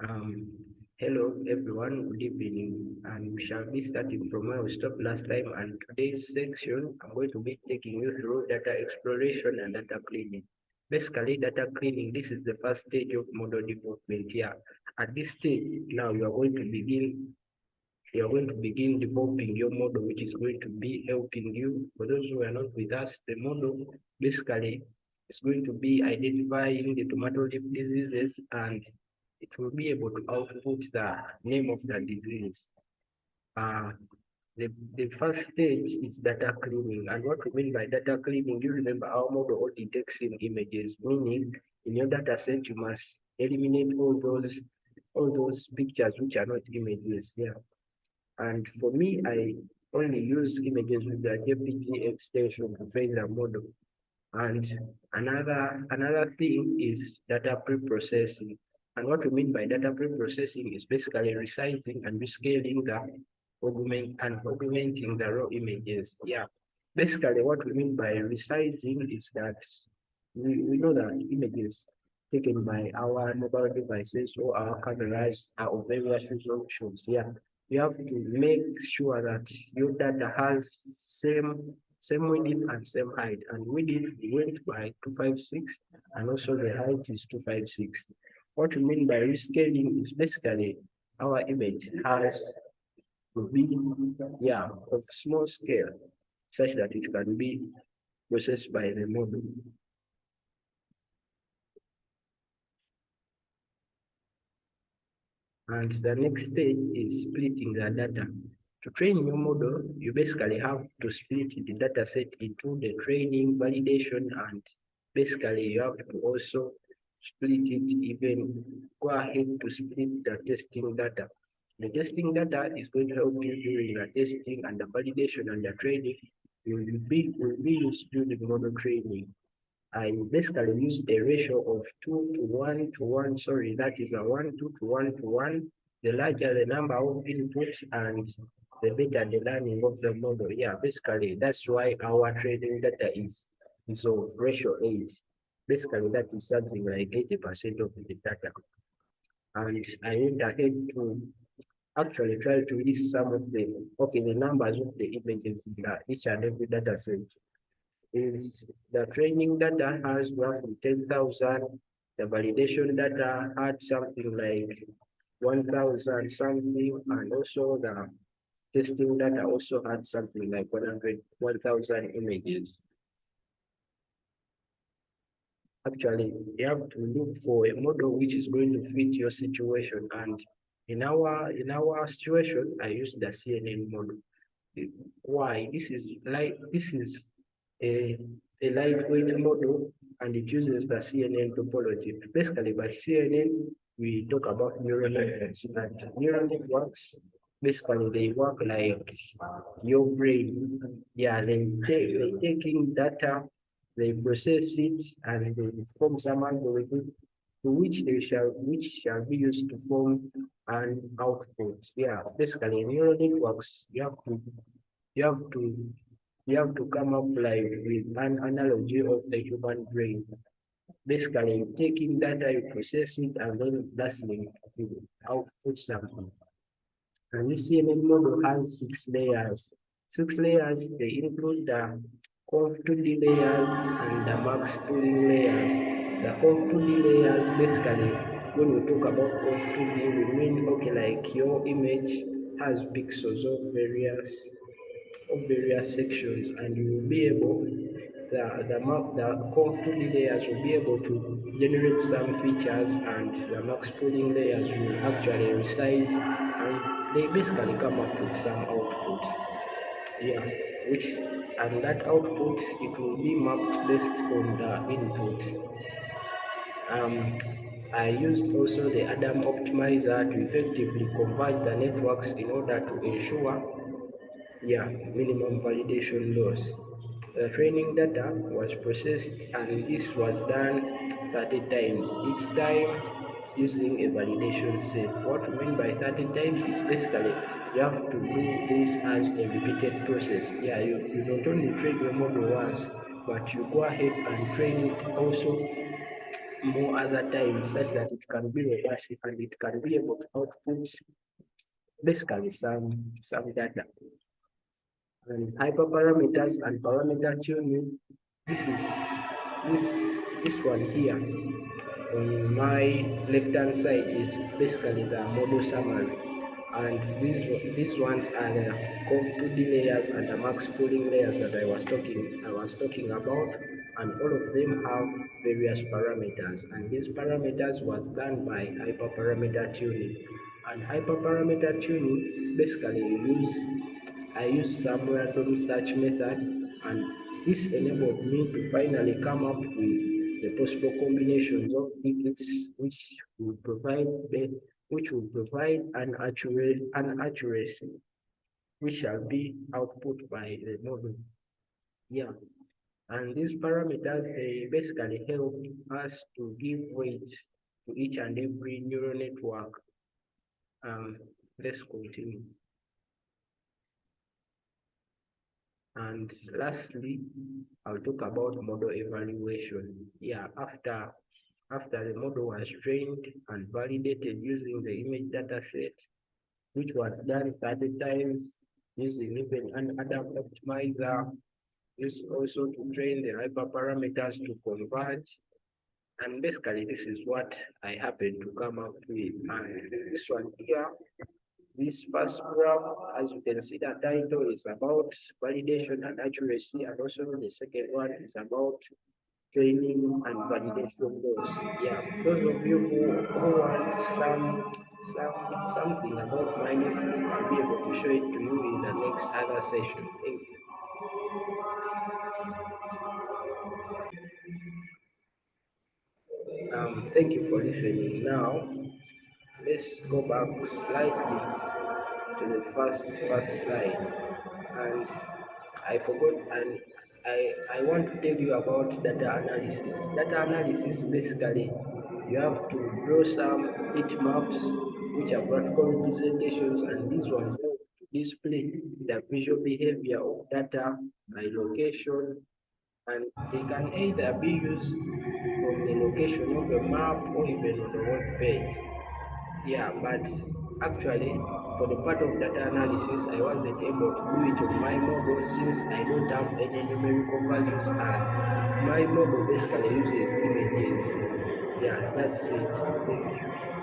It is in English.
Um, Hello everyone, good evening, and we shall be starting from where we stopped last time. And today's section, I'm going to be taking you through data exploration and data cleaning. Basically, data cleaning, this is the first stage of model development here. At this stage, now you are going to begin developing your model, which is going to be helping you. For those who are not with us, the model basically is going to be identifying the tomato leaf diseases, and it will be able to output the name of the disease. Uh, the first stage is data cleaning. And what we mean by data cleaning, you remember our model only takes in images, meaning in your data set, you must eliminate all those pictures which are not images. Yeah. And for me, I only use images with the JPG extension to train the model. And another thing is data preprocessing. And what we mean by data preprocessing is basically resizing and rescaling the augmenting the raw images. Yeah. Basically, what we mean by resizing is that we know that images taken by our mobile devices or our cameras are of various resolutions. Yeah. You have to make sure that your data has same width and same height, and width went by 256 and also the height is 256. What we mean by rescaling is basically our image has to be of small scale such that it can be processed by the model. And the next stage is splitting the data. To train your model, you basically have to split the data set into the training, validation, and basically you have to also split it, even go ahead to split the testing data. The testing data is going to help you during the testing, and the validation and the training will be used during model training. I basically use a ratio of 2 to 1 to 1. Sorry, that is a 1 2 to 1 to 1. The larger the number of inputs and the better the learning of the model. Yeah, basically that's why our training data is of ratio 8. Basically, that is something like 80% of the data. And I went ahead to actually try to list some of the numbers of the images in each and every data set. Is the training data has roughly 10,000. The validation data had something like 1,000 something, and also the testing data also had something like 1,000 images. Actually, you have to look for a model which is going to fit your situation. And in our situation, I use the CNN model. Why? This is a, a lightweight model, and it uses the CNN topology. Basically, by CNN, we talk about neural networks. And neural networks, basically, they work like your brain. Yeah, they taking data, they process it, and they form some algorithm to which shall be used to form an output. Yeah, basically, neural networks, you have to you have to come up like with an analogy of the human brain. Basically, taking data, you process it, and then lastly, you output something. And this CNN model has 6 layers. 6 layers, they include the conv2D layers and the max pooling layers. The conv2D layers, basically, when we talk about conv2D, we mean, okay, like your image has pixels of various sections, and you will be able the conv2D layers will be able to generate some features, and the max pooling layers will actually resize, and they basically come up with some output. Yeah, which and that output, it will be mapped based on the input. um, I used also the Adam optimizer to effectively converge the networks in order to ensure minimum validation loss. The training data was processed, and this was done 30 times, each time using a validation set. What we mean by 30 times is basically you have to do this as a repeated process. Yeah, you don't only train your model once, but you go ahead and train it also more other times such that it can be robust and it can be able to output basically some data. And hyperparameters and parameter tuning, this is this this one here on my left hand side is basically the model summary, and these ones are the conv2d layers and the max pooling layers that I was talking about, and all of them have various parameters, and these parameters was done by hyperparameter tuning. And hyperparameter tuning, basically I use some random search method, and this enabled me to finally come up with the possible combinations of digits which will provide an accuracy which shall be output by the model. Yeah. And these parameters, they basically help us to give weights to each and every neural network. Let's continue. And lastly, I'll talk about model evaluation. Yeah, after the model was trained and validated using the image dataset, which was done 30 times using even an Adam optimizer, used also to train the hyperparameters to converge. And basically, this is what I happened to come up with. And this one here, this first graph, as you can see, the title is about validation and accuracy, and also the second one is about training and validation goals. Yeah, those of you who want something about mining, I'll be able to show it to you in the next other session. Thank you. Thank you for listening. Now, let's go back slightly to the first slide. And I forgot, and I want to tell you about data analysis. Data analysis, basically, you have to draw some heat maps, which are graphical representations, and these ones help to display the visual behavior of data by location, and they can either be used from the location of a map or even on the web page. Yeah, but actually, for the part of data analysis, I wasn't able to do it on my model since I don't have any numerical values, and my model basically uses images. Yeah, that's it. Thank you.